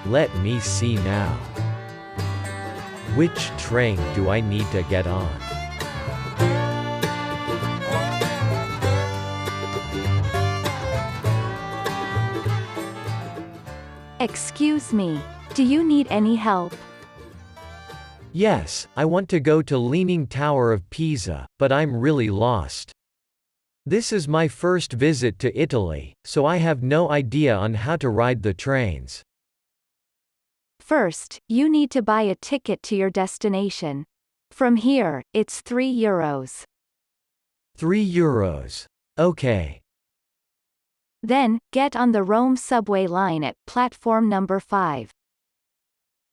Let me see now. Which train do I need to get on? Excuse me. Do you need any help? Yes, I want to go to Leaning Tower of Pisa, but I'm really lost. This is my first visit to Italy, so I have no idea on how to ride the trains. First, you need to buy a ticket to your destination. From here, it's €3. €3. Okay. Then, get on the Rome subway line at platform number 5.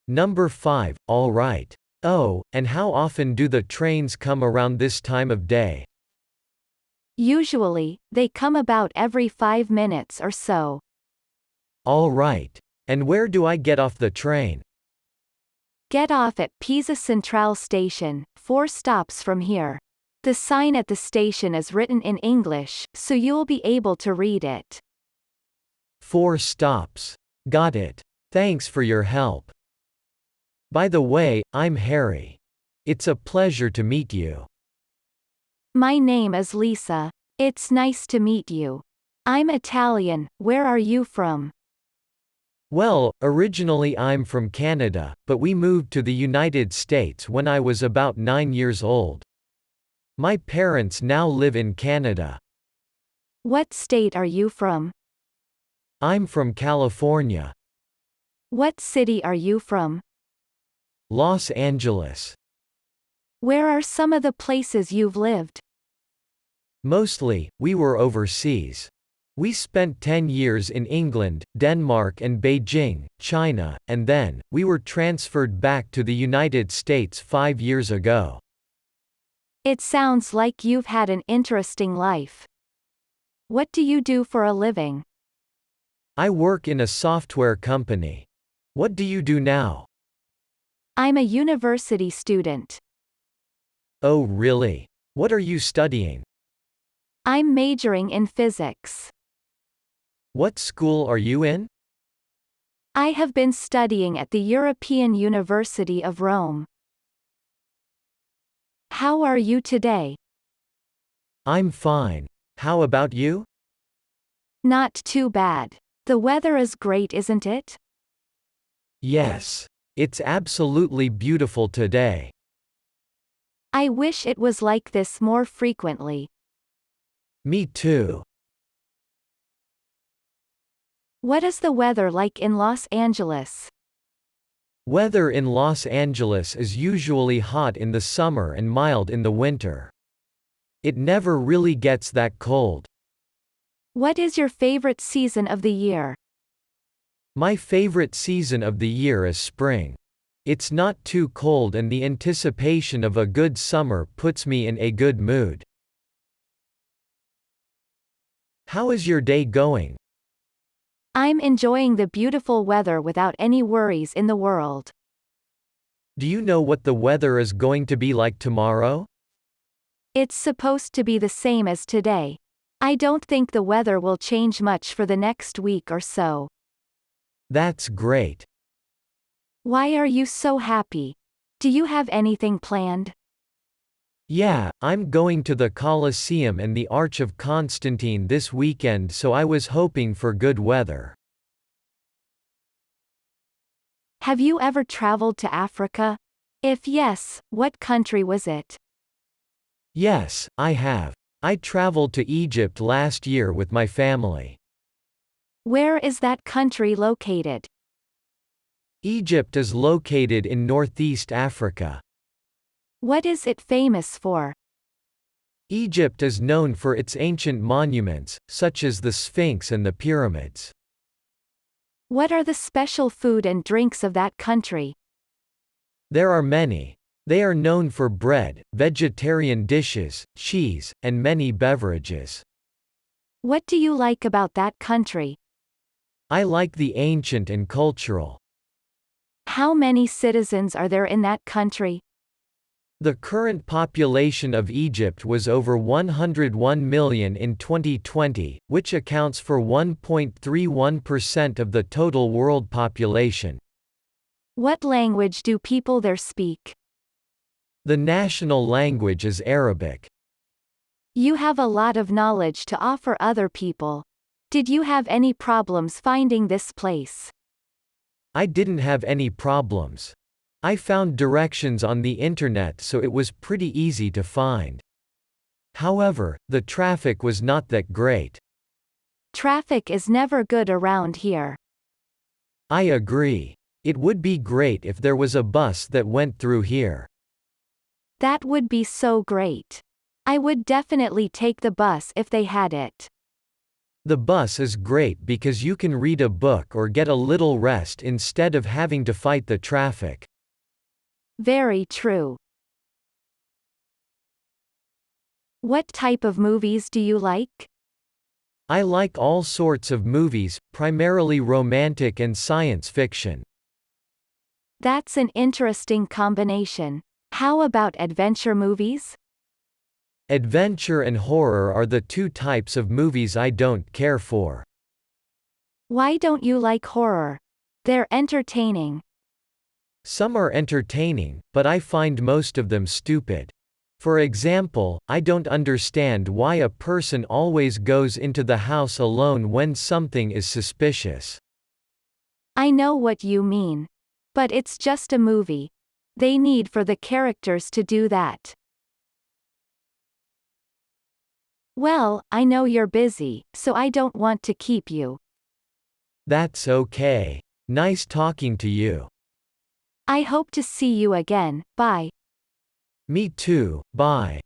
Number 5, all right. Oh, and how often do the trains come around this time of day? Usually, they come about every 5 minutes or so. All right. And where do I get off the train? Get off at Pisa Centrale Station, 4 stops from here. The sign at the station is written in English, so you'll be able to read it. 4 stops. Got it. Thanks for your help. By the way, I'm Harry. It's a pleasure to meet you. My name is Lisa. It's nice to meet you. I'm Italian. Where are you from? Well, originally I'm from Canada, but we moved to the United States when I was about 9 years old. My parents now live in Canada. What state are you from? I'm from California. What city are you from? Los Angeles. Where are some of the places you've lived? Mostly, we were overseas. We spent 10 years in England, Denmark and Beijing, China, and then, we were transferred back to the United States 5 years ago. It sounds like you've had an interesting life. What do you do for a living? I work in a software company. What do you do now? I'm a university student. Oh really? What are you studying? I'm majoring in physics. What school are you in? I have been studying at the European University of Rome. How are you today? I'm fine. How about you? Not too bad. The weather is great, isn't it? Yes. It's absolutely beautiful today. I wish it was like this more frequently. Me too. What is the weather like in Los Angeles? Weather in Los Angeles is usually hot in the summer and mild in the winter. It never really gets that cold. What is your favorite season of the year? My favorite season of the year is spring. It's not too cold and the anticipation of a good summer puts me in a good mood. How is your day going? I'm enjoying the beautiful weather without any worries in the world. Do you know what the weather is going to be like tomorrow? It's supposed to be the same as today. I don't think the weather will change much for the next week or so. That's great. Why are you so happy? Do you have anything planned? Yeah, I'm going to the Colosseum and the Arch of Constantine this weekend, so I was hoping for good weather. Have you ever traveled to Africa? If yes, what country was it? Yes, I have. I traveled to Egypt last year with my family. Where is that country located? Egypt is located in northeast Africa. What is it famous for? Egypt is known for its ancient monuments, such as the Sphinx and the pyramids. What are the special food and drinks of that country? There are many. They are known for bread, vegetarian dishes, cheese, and many beverages. What do you like about that country? I like the ancient and cultural. How many citizens are there in that country? The current population of Egypt was over 101 million in 2020, which accounts for 1.31% of the total world population. What language do people there speak? The national language is Arabic. You have a lot of knowledge to offer other people. Did you have any problems finding this place? I didn't have any problems. I found directions on the internet, so it was pretty easy to find. However, the traffic was not that great. Traffic is never good around here. I agree. It would be great if there was a bus that went through here. That would be so great. I would definitely take the bus if they had it. The bus is great because you can read a book or get a little rest instead of having to fight the traffic. Very true. What type of movies do you like? I like all sorts of movies, primarily romantic and science fiction. That's an interesting combination. How about adventure movies? Adventure and horror are the two types of movies I don't care for. Why don't you like horror? They're entertaining. Some are entertaining, but I find most of them stupid. For example, I don't understand why a person always goes into the house alone when something is suspicious. I know what you mean. But it's just a movie. They need for the characters to do that. Well, I know you're busy, so I don't want to keep you. That's okay. Nice talking to you. I hope to see you again. Bye. Me too, bye.